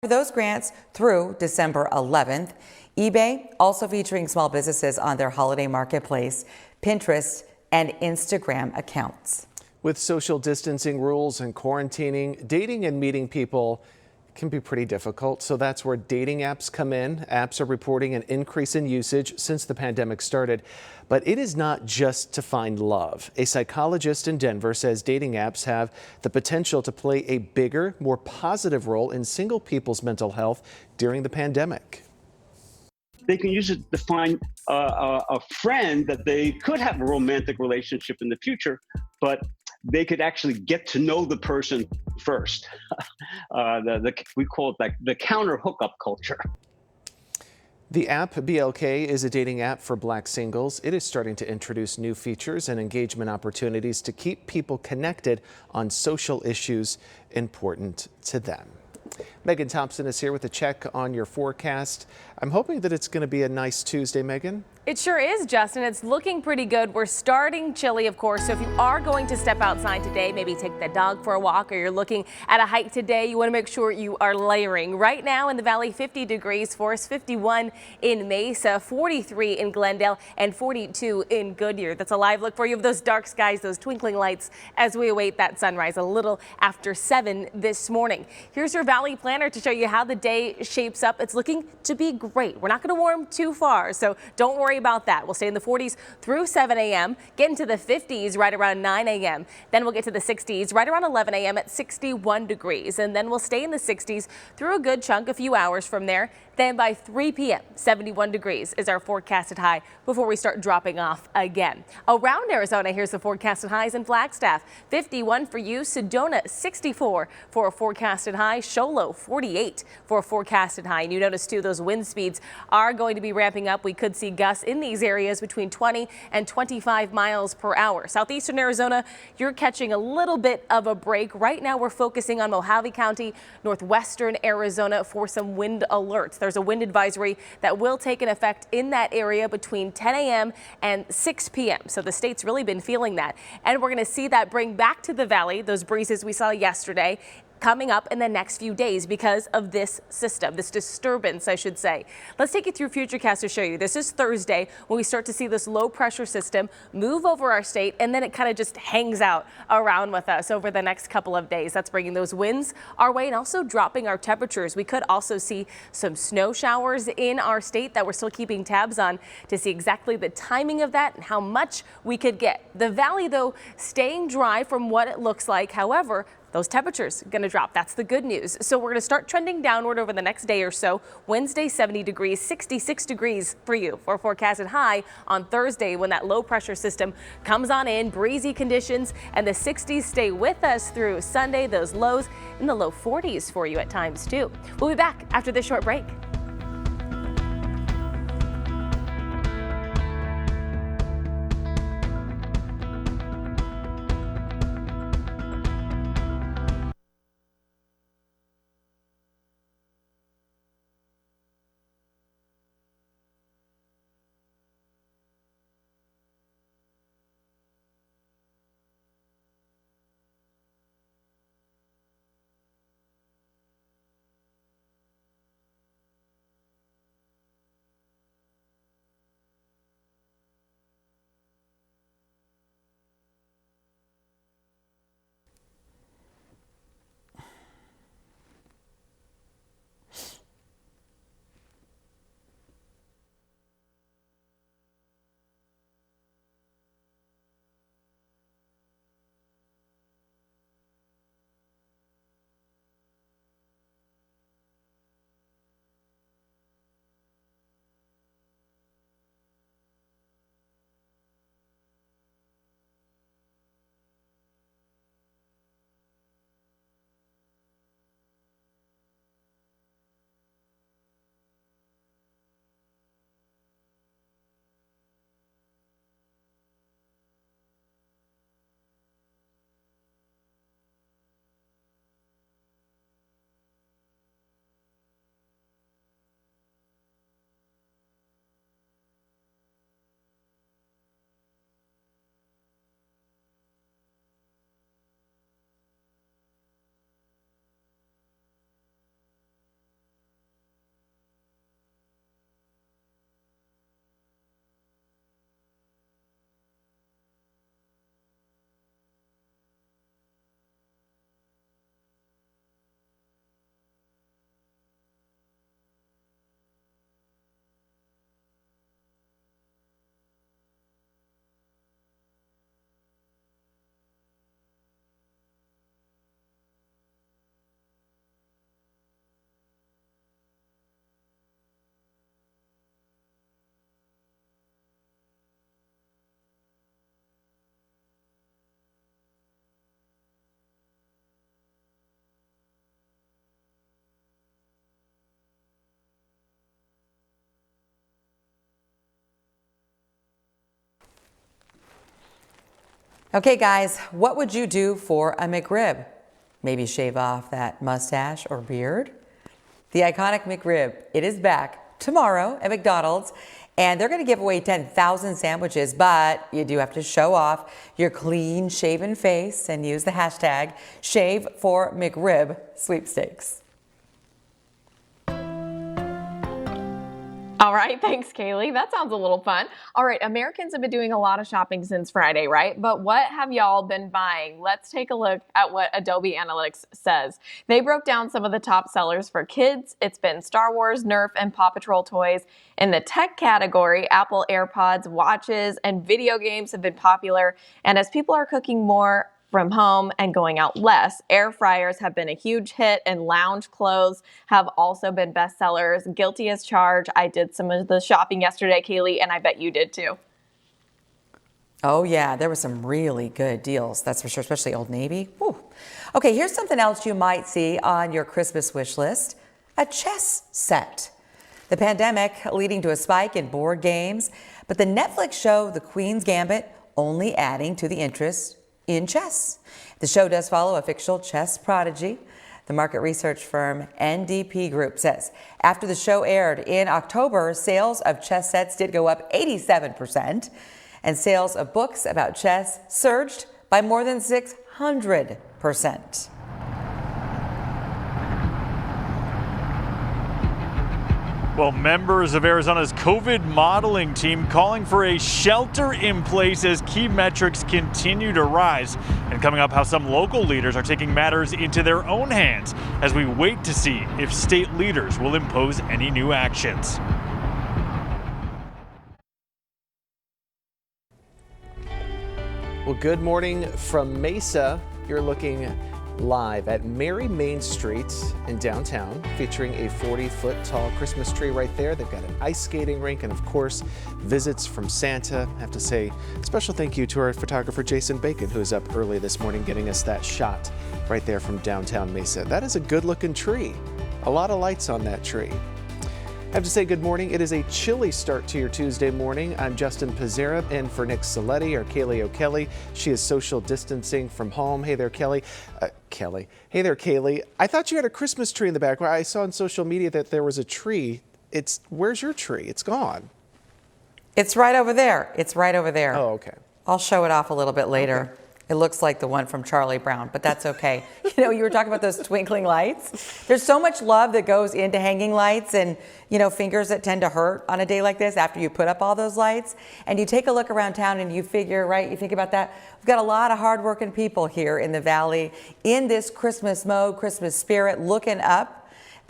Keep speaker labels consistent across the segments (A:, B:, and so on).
A: those grants through December 11th. eBay also featuring small businesses on their holiday marketplace, Pinterest and Instagram accounts.
B: With social distancing rules and quarantining, dating and meeting people can be pretty difficult. So that's where dating apps come in. Apps are reporting an increase in usage since the pandemic started. But it is not just to find love. A psychologist in Denver says dating apps have the potential to play a bigger, more positive role in single people's mental health during the pandemic.
C: They can use it to find a friend that they could have a romantic relationship in the future, but they could actually get to know the person first. We call it like the counter hookup culture.
B: The app BLK is a dating app for Black singles. It is starting to introduce new features and engagement opportunities to keep people connected on social issues important to them. Megan Thompson is here with a check on your forecast. I'm hoping that it's going to be a nice Tuesday, Megan.
D: It sure is, Justin. It's looking pretty good. We're starting chilly, of course, so if you are going to step outside today, maybe take the dog for a walk, or you're looking at a hike today, you want to make sure you are layering. Right now in the valley, 50 degrees, Forest 51 in Mesa, 43 in Glendale, and 42 in Goodyear. That's a live look for you of those dark skies, those twinkling lights as we await that sunrise a little after 7 this morning. Here's your valley planner to show you how the day shapes up. It's looking to be great. We're not going to warm too far, so don't worry about that. We'll stay in the 40s through 7 a.m., get into the 50s right around 9 a.m. Then we'll get to the 60s right around 11 a.m. at 61 degrees. And then we'll stay in the 60s through a good chunk, a few hours from there. Then by 3 p.m., 71 degrees is our forecasted high before we start dropping off again. Around Arizona, here's the forecasted highs in Flagstaff. 51 for you, Sedona 64 for a forecasted high, Show Low 48 for a forecasted high. And you notice too, those wind speeds are going to be ramping up. We could see gusts in these areas between 20 and 25 miles per hour. Southeastern Arizona, you're catching a little bit of a break. Right now, we're focusing on Mojave County, northwestern Arizona for some wind alerts. There's a wind advisory that will take an effect in that area between 10 a.m. and 6 p.m. So the state's really been feeling that. And we're going to see that bring back to the valley those breezes we saw yesterday, coming up in the next few days because of this system, this disturbance, I should say. Let's take you through Futurecast to show you. This is Thursday when we start to see this low pressure system move over our state, and then it kind of just hangs out around with us over the next couple of days. That's bringing those winds our way and also dropping our temperatures. We could also see some snow showers in our state that we're still keeping tabs on to see exactly the timing of that and how much we could get. The valley, though, staying dry from what it looks like. However, those temperatures are going to drop. That's the good news. So we're going to start trending downward over the next day or so. Wednesday, 70 degrees, 66 degrees for you for a forecasted high on Thursday when that low pressure system comes on in. Breezy conditions and the 60s stay with us through Sunday. Those lows in the low 40s for you at times too. We'll be back after this short break.
A: Okay, guys, what would you do for a McRib? Maybe shave off that mustache or beard? The iconic McRib, it is back tomorrow at McDonald's, and they're going to give away 10,000 sandwiches, but you do have to show off your clean shaven face and use the hashtag #ShaveForMcRib sweepstakes.
E: All right, thanks, Kaylee. That sounds a little fun. All right, Americans have been doing a lot of shopping since Friday, right? But what have y'all been buying? Let's take a look at what Adobe Analytics says. They broke down some of the top sellers for kids. It's been Star Wars, Nerf, and Paw Patrol toys. In the tech category, Apple AirPods, watches, and video games have been popular. And as people are cooking more from home and going out less, air fryers have been a huge hit, and lounge clothes have also been bestsellers. Guilty as charged. I did some of the shopping yesterday, Kaylee, and I bet you did too.
A: Oh yeah, there were some really good deals, that's for sure, especially Old Navy. Whew. Okay, here's something else you might see on your Christmas wish list: a chess set. The pandemic leading to a spike in board games, but the Netflix show The Queen's Gambit only adding to the interest in chess. The show does follow a fictional chess prodigy. The market research firm NDP Group says after the show aired in October, sales of chess sets did go up 87%, and sales of books about chess surged by more than 600%.
F: Well, members of Arizona's COVID modeling team calling for a shelter in place as key metrics continue to rise. And coming up, how some local leaders are taking matters into their own hands as we wait to see if state leaders will impose any new actions.
B: Well, good morning from Mesa. You're looking live at Mary Main Street in downtown, featuring a 40-foot tall Christmas tree right there. They've got an ice skating rink and, of course, visits from Santa. I have to say special thank you to our photographer, Jason Bacon, who is up early this morning getting us that shot right there from downtown Mesa. That is a good-looking tree. A lot of lights on that tree. I have to say good morning. It is a chilly start to your Tuesday morning. I'm Justin Pizzera, in for Nick Saletti or Kaylee O'Kelly. She is social distancing from home. Hey there, Kelly. Hey there, Kaylee. I thought you had a Christmas tree in the back. I saw on social media that there was a tree. Where's your tree? It's gone.
A: It's right over there. It's right over there.
B: Oh, okay.
A: I'll show it off a little bit later. Okay. It looks like the one from Charlie Brown, but that's okay. You know, you were talking about those twinkling lights. There's so much love that goes into hanging lights, and, you know, fingers that tend to hurt on a day like this after you put up all those lights. And you take a look around town and you figure, right, you think about that. We've got a lot of hardworking people here in the Valley in this Christmas mode, Christmas spirit, looking up.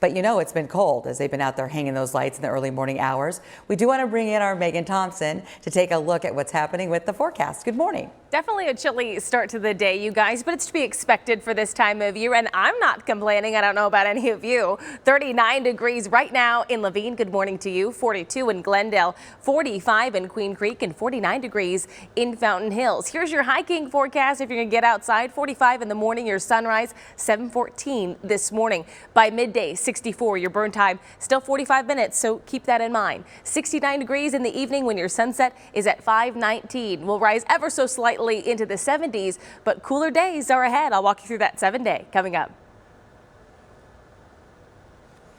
A: But you know it's been cold as they've been out there hanging those lights in the early morning hours. We do want to bring in our Megan Thompson to take a look at what's happening with the forecast. Good morning.
D: Definitely a chilly start to the day, you guys, but it's to be expected for this time of year, and I'm not complaining. I don't know about any of you. 39 degrees right now in Laveen. Good morning to you. 42 in Glendale, 45 in Queen Creek, and 49 degrees in Fountain Hills. Here's your hiking forecast if you're going to get outside. 45 in the morning, your sunrise, 7:14 this morning. By midday, 64, your burn time, still 45 minutes, so keep that in mind. 69 degrees in the evening when your sunset is at 5:19. We'll rise ever so slightly into the 70s, but cooler days are ahead. I'll walk you through that 7-day coming up.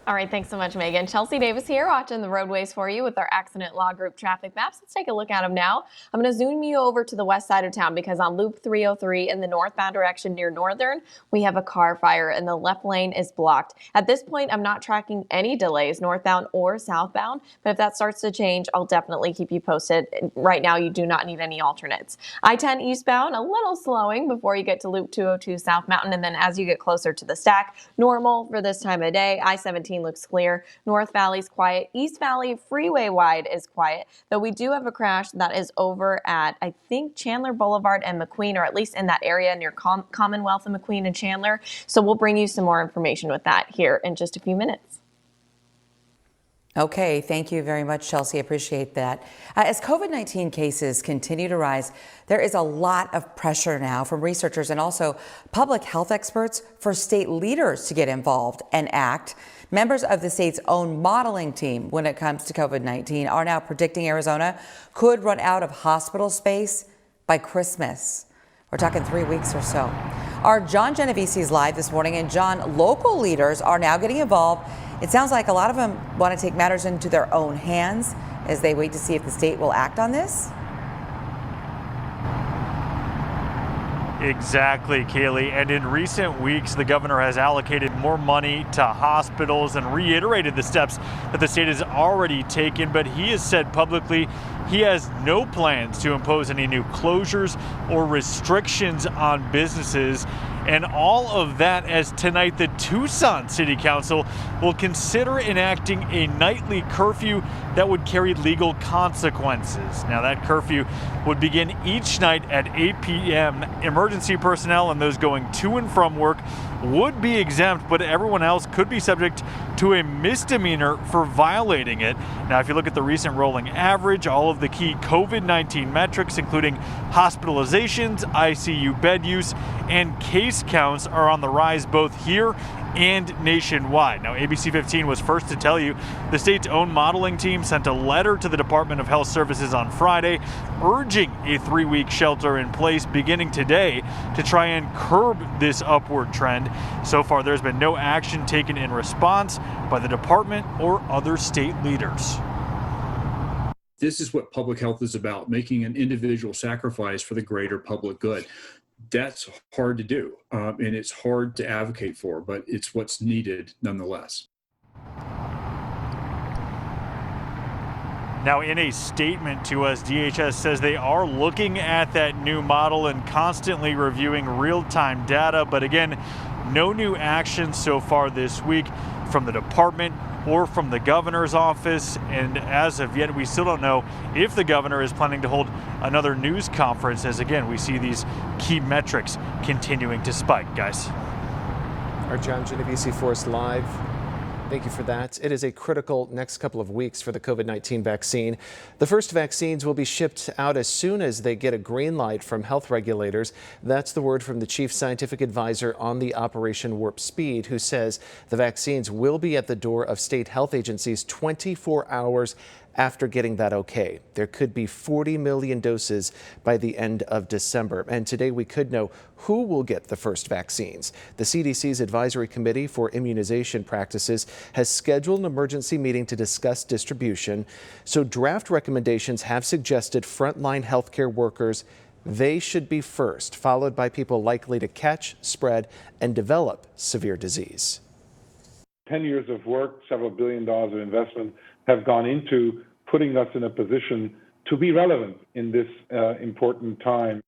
E: All right, thanks so much, Megan. Chelsea Davis here, watching the roadways for you with our accident law group traffic maps. Let's take a look at them now. I'm going to zoom you over to the west side of town because on Loop 303 in the northbound direction near Northern, we have a car fire and the left lane is blocked. At this point, I'm not tracking any delays northbound or southbound, but if that starts to change, I'll definitely keep you posted. Right now, you do not need any alternates. I-10 eastbound, a little slowing before you get to Loop 202 South Mountain, and then as you get closer to the stack, normal for this time of day. I-17 looks clear. North Valley's quiet. East Valley freeway wide is quiet, though we do have a crash that is over at, I think, Chandler Boulevard and McQueen, or at least in that area near Commonwealth and McQueen and Chandler. So we'll bring you some more information with that here in just a few minutes.
A: Okay, thank you very much, Chelsea. Appreciate that. As COVID-19 cases continue to rise, there is a lot of pressure now from researchers and also public health experts for state leaders to get involved and act. Members of the state's own modeling team when it comes to COVID-19 are now predicting Arizona could run out of hospital space by Christmas. We're talking 3 weeks or so. Our John Genovese is live this morning, and John, local leaders are now getting involved. It sounds like a lot of them want to take matters into their own hands as they wait to see if the state will act on this.
F: Exactly, Kaylee. And in recent weeks, the governor has allocated more money to hospitals and reiterated the steps that the state has already taken. But he has said publicly he has no plans to impose any new closures or restrictions on businesses. And all of that as tonight the Tucson City Council will consider enacting a nightly curfew that would carry legal consequences. Now that curfew would begin each night at 8 p.m. Emergency personnel and those going to and from work would be exempt, but everyone else could be subject to a misdemeanor for violating it. Now, if you look at the recent rolling average, all of the key COVID-19 metrics, including hospitalizations, ICU bed use, and case counts are on the rise both here and nationwide. Now, ABC 15 was first to tell you the state's own modeling team sent a letter to the Department of Health Services on Friday urging a 3-week shelter in place beginning today to try and curb this upward trend. So far, there's been no action taken in response by the department or other state leaders.
G: This is what public health is about, making an individual sacrifice for the greater public good. That's hard to do, and it's hard to advocate for, but it's what's needed nonetheless.
F: Now, in a statement to us, DHS says they are looking at that new model and constantly reviewing real-time data. But again, no new action so far this week from the department or from the governor's office. And as of yet, we still don't know if the governor is planning to hold another news conference, as again, we see these key metrics continuing to spike, guys.
B: Our John Genovese for us live. Thank you for that. It is a critical next couple of weeks for the COVID-19 vaccine. The first vaccines will be shipped out as soon as they get a green light from health regulators. That's the word from the chief scientific advisor on the Operation Warp Speed, who says the vaccines will be at the door of state health agencies 24 hours after getting that okay. There could be 40 million doses by the end of December. And today we could know who will get the first vaccines. The CDC's Advisory Committee for Immunization Practices has scheduled an emergency meeting to discuss distribution. So draft recommendations have suggested frontline healthcare workers, they should be first, followed by people likely to catch, spread, and develop severe disease.
H: 10 years of work, several $1 billion of investment have gone into putting us in a position to be relevant in this important time.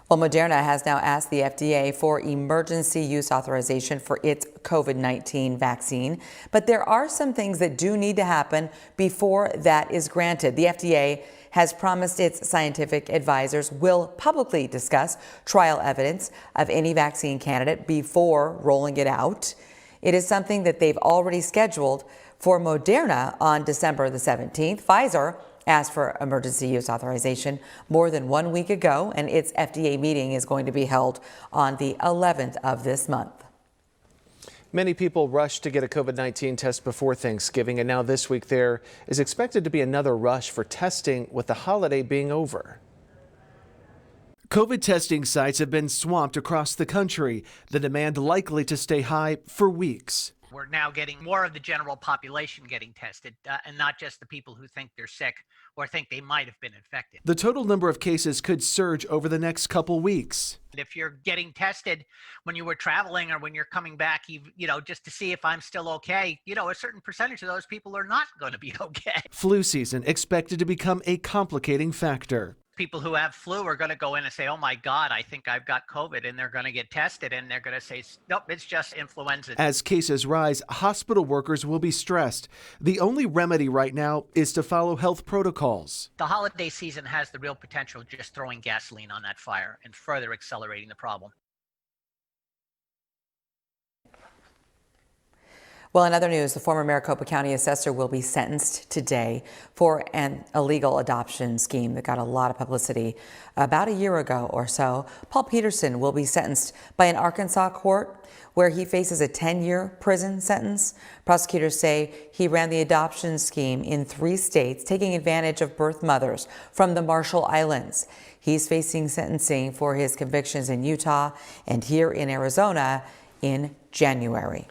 A: Well, Moderna has now asked the FDA for emergency use authorization for its COVID-19 vaccine. But there are some things that do need to happen before that is granted. The FDA has promised its scientific advisors will publicly discuss trial evidence of any vaccine candidate before rolling it out. It is something that they've already scheduled for Moderna on December the 17th. Pfizer asked for emergency use authorization more than 1 week ago, and its FDA meeting is going to be held on the 11th of this month.
B: Many people rushed to get a COVID-19 test before Thanksgiving, and now this week there is expected to be another rush for testing with the holiday being over.
I: COVID testing sites have been swamped across the country, the demand likely to stay high for weeks.
J: We're now getting more of the general population getting tested, and not just the people who think they're sick or think they might have been infected.
I: The total number of cases could surge over the next couple weeks.
J: If you're getting tested when you were traveling or when you're coming back, just to see if I'm still okay, a certain percentage of those people are not going to be okay.
I: Flu season expected to become a complicating factor.
J: People who have flu are going to go in and say, oh my God, I think I've got COVID, and they're going to get tested and they're going to say, nope, it's just influenza.
I: As cases rise, hospital workers will be stressed. The only remedy right now is to follow health protocols.
J: The holiday season has the real potential of just throwing gasoline on that fire and further accelerating the problem.
A: Well, in other news, the former Maricopa County assessor will be sentenced today for an illegal adoption scheme that got a lot of publicity about a year ago or so. Paul Peterson will be sentenced by an Arkansas court. where he faces a 10-year prison sentence. Prosecutors say he ran the adoption scheme in 3 states, taking advantage of birth mothers from the Marshall Islands. He's facing sentencing for his convictions in Utah and here in Arizona in January.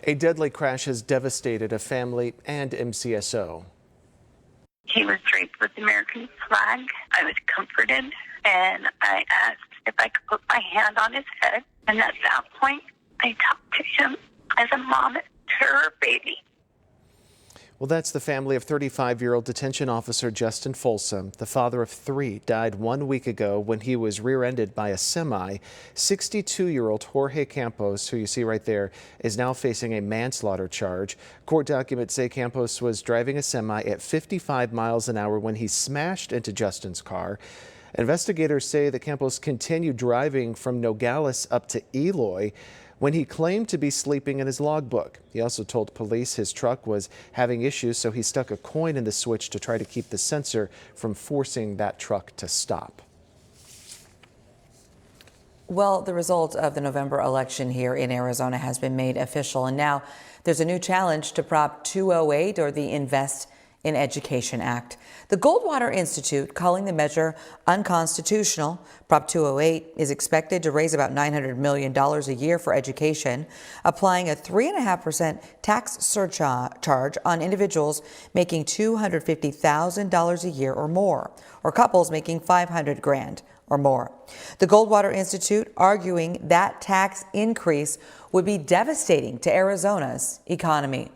B: A deadly crash has devastated a family and MCSO.
K: He was draped with the American flag. I was comforted, and I asked if I could put my hand on his head. And at that point, I talked to him as a mom to her baby.
B: Well, that's the family of 35-year-old detention officer Justin Folsom. The father of 3 died 1 week ago when he was rear-ended by a semi. 62-year-old Jorge Campos, who you see right there, is now facing a manslaughter charge. Court documents say Campos was driving a semi at 55 miles an hour when he smashed into Justin's car. Investigators say that Campos continued driving from Nogales up to Eloy when he claimed to be sleeping in his logbook. He also told police his truck was having issues, so he stuck a coin in the switch to try to keep the sensor from forcing that truck to stop.
A: Well, the result of the November election here in Arizona has been made official, and now there's a new challenge to Prop 208, or the Invest in Education Act. The Goldwater Institute calling the measure unconstitutional. Prop 208 is expected to raise about $900 million a year for education, applying a 3.5% tax surcharge on individuals making $250,000 a year or more, or couples making $500,000 or more. The Goldwater Institute arguing that tax increase would be devastating to Arizona's economy.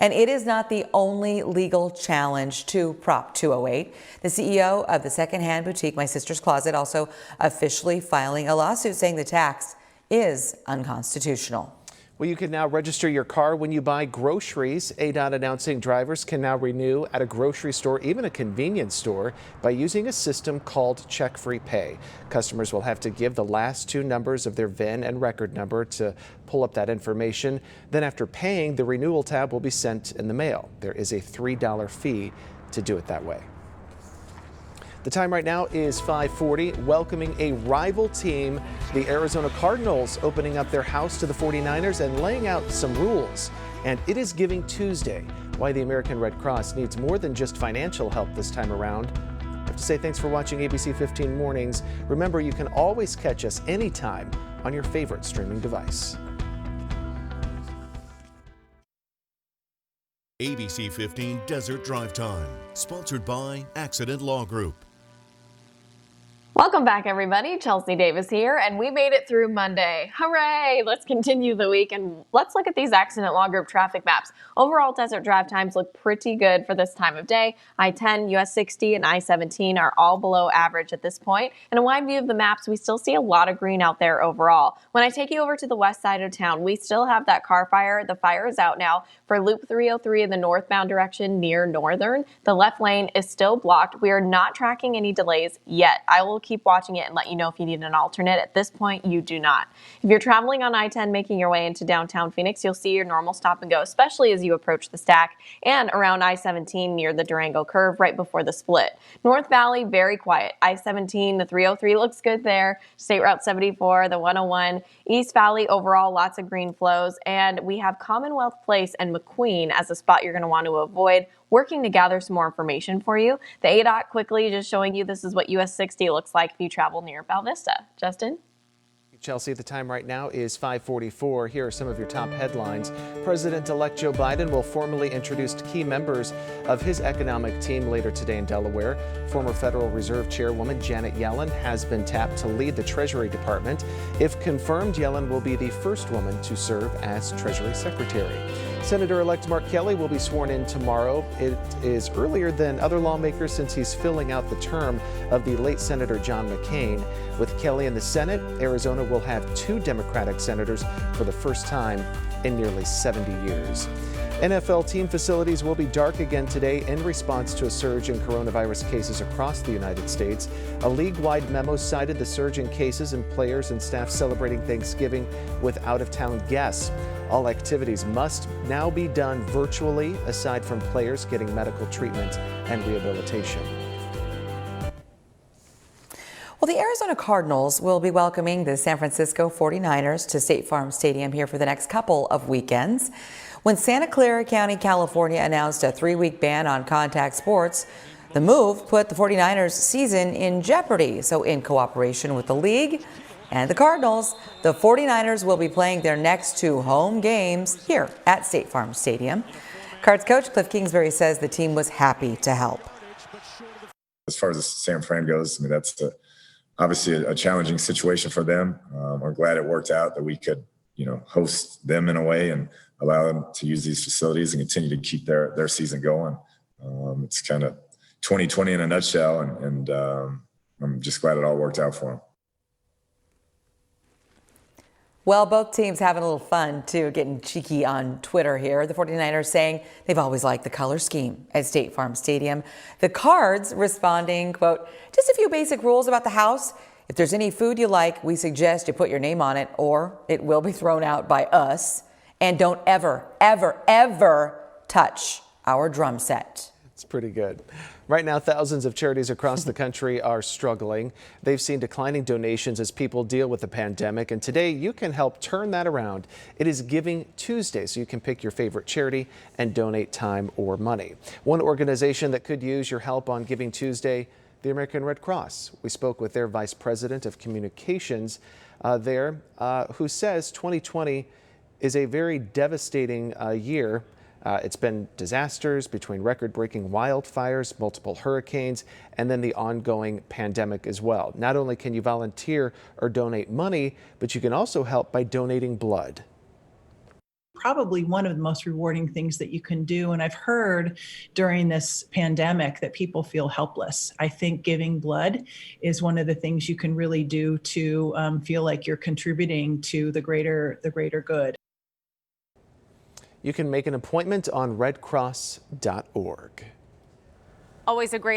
A: And it is not the only legal challenge to Prop 208. The CEO of the secondhand boutique My Sister's Closet also officially filing a lawsuit saying the tax is unconstitutional.
B: Well, you can now register your car when you buy groceries. ADOT announcing drivers can now renew at a grocery store, even a convenience store, by using a system called check-free pay. Customers will have to give the last 2 numbers of their VIN and record number to pull up that information. Then after paying, the renewal tab will be sent in the mail. There is a $3 fee to do it that way. The time right now is 5:40, welcoming a rival team, the Arizona Cardinals, opening up their house to the 49ers and laying out some rules. And it is Giving Tuesday, why the American Red Cross needs more than just financial help this time around. I have to say thanks for watching ABC 15 Mornings. Remember, you can always catch us anytime on your favorite streaming device.
L: ABC 15 Desert Drive Time, sponsored by Accident Law Group.
E: Welcome back, everybody. Chelsea Davis here, and we made it through Monday. Hooray! Let's continue the week, and let's look at these Accident Law Group traffic maps. Overall, desert drive times look pretty good for this time of day. I-10, US 60, and I-17 are all below average at this point. And a wide view of the maps, we still see a lot of green out there overall. When I take you over to the west side of town, we still have that car fire. The fire is out now for Loop 303 in the northbound direction near Northern. The left lane is still blocked. We are not tracking any delays yet. I will keep watching it and let you know if you need an alternate. At this point, you do not. If you're traveling on I-10 making your way into downtown Phoenix, you'll see your normal stop and go, especially as you approach the stack and around I-17 near the Durango curve right before the split. North Valley, very quiet. I-17, the 303 looks good there. State Route 74, the 101. East Valley, overall, lots of green flows. And we have Commonwealth Place and McQueen as a spot you're going to want to avoid. Working to gather some more information for you. The ADOT quickly just showing you this is what US 60 looks like if you travel near Val Vista. Justin?
B: Chelsea, the time right now is 5:44. Here are some of your top headlines. President-elect Joe Biden will formally introduce key members of his economic team later today in Delaware. Former Federal Reserve Chairwoman Janet Yellen has been tapped to lead the Treasury Department. If confirmed, Yellen will be the first woman to serve as Treasury Secretary. Senator-elect Mark Kelly will be sworn in tomorrow. It is earlier than other lawmakers since he's filling out the term of the late Senator John McCain. With Kelly in the Senate, Arizona will have 2 Democratic senators for the first time in nearly 70 years. NFL team facilities will be dark again today in response to a surge in coronavirus cases across the United States. A league-wide memo cited the surge in cases and players and staff celebrating Thanksgiving with out-of-town guests. All activities must now be done virtually, aside from players getting medical treatment and rehabilitation.
A: Well, Well, the Arizona Cardinals will be welcoming the San Francisco 49ers to State Farm Stadium here for the next couple of weekends. When Santa Clara County, California announced a 3-week ban on contact sports, the move put the 49ers season in jeopardy. So in cooperation with the league and the Cardinals, the 49ers will be playing their next 2 home games here at State Farm Stadium. Cards coach Cliff Kingsbury says the team was happy to help.
M: As far as San Fran goes, I mean, that's obviously a challenging situation for them. I'm glad it worked out that we could, host them in a way and allow them to use these facilities and continue to keep their season going. It's kind of 2020 in a nutshell, and I'm just glad it all worked out for them.
A: Well, both teams having a little fun, too, getting cheeky on Twitter here. The 49ers saying they've always liked the color scheme at State Farm Stadium. The Cards responding, quote, just a few basic rules about the house. If there's any food you like, we suggest you put your name on it or it will be thrown out by us. And don't ever, ever, ever touch our drum set.
B: It's pretty good. Right now, thousands of charities across the country are struggling. They've seen declining donations as people deal with the pandemic, and today you can help turn that around. It is Giving Tuesday, so you can pick your favorite charity and donate time or money. One organization that could use your help on Giving Tuesday, the American Red Cross. We spoke with their Vice President of Communications who says 2020 is a very devastating year. It's been disasters between record-breaking wildfires, multiple hurricanes, and then the ongoing pandemic as well. Not only can you volunteer or donate money, but you can also help by donating blood.
N: Probably one of the most rewarding things that you can do. And I've heard during this pandemic that people feel helpless. I think giving blood is one of the things you can really do to feel like you're contributing to the greater good.
B: You can make an appointment on redcross.org.
D: Always a great